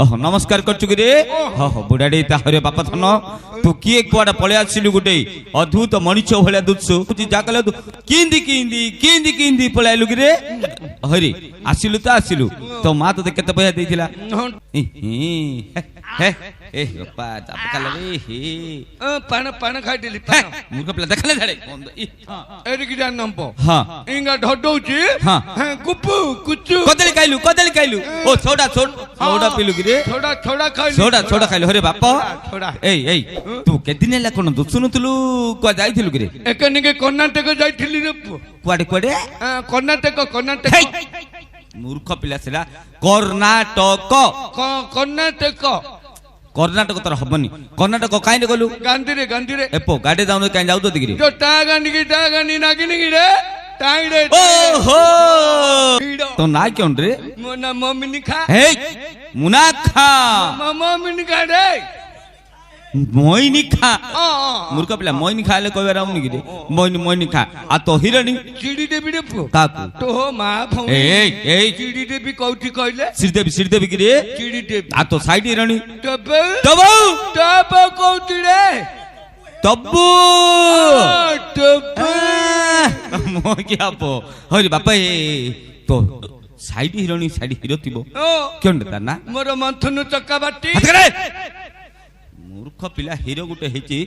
ओह नमस्कार करछु कि रे हो हो बुडाडी ताहरे बापा थन तू किए कुआडा पळे आसिलु गुटे अद्भुत मणिछ भलिया दुत्सु तुझी जाकले किंदी किंदी किंदी किंदी पळे आलु कि रे हरि आसिलु त आसिलु तो मा तो केते पैसा देथिला हे ए बापा जापकाले रे हे पान पान खाइ देली पान मुर्ख पिला देखले झाडे एरी कि जान नंपो हां इंगा ढडौची हां कुपु कुचु कदली खाइलु ओ छोड़ा छोड़ा पिलु कि रे थोड़ा थोड़ा खाइलु छोड़ा खाइलु हरे बापा थोड़ा ए तू केदिन ला कोन दुसुनुतलु को जाइथिलु कि रे एकनिके कर्नाटक जाइथिली रे कुआडे कुआडे कर्नाटक मूर्ख पिला सेला कर्नाटक कर्नाटक तर हबनी कर्नाटक काइने गलु गांधी रे एपो गाडे जाउन काइ जाउ तो दिगिरी जो टा गांधी नागिनी की रे टाई रे ओहो तो ना क्यों रे मोना मम्मी खा हे मुना खा मम्मी खा रे मोइनी खा मूर्ख पिला मोइनी खाले कहबे राउनी कि रे मोइनी खा आ तो हिरणी चिड़ी देबी रे काकू तो मा भौ ए चिड़ी देबी कौठी कहले श्रीदेवी कि रे चिड़ी देबी आ तो साइड हिरणी तब कौठी रे तब्बू मो क्या पो हरि बापा ए तो साइड हिरो थिबो क्यों ता ना मोर मंथनु चक्का बाटी मूर्ख पिला हिरो गुटे हेची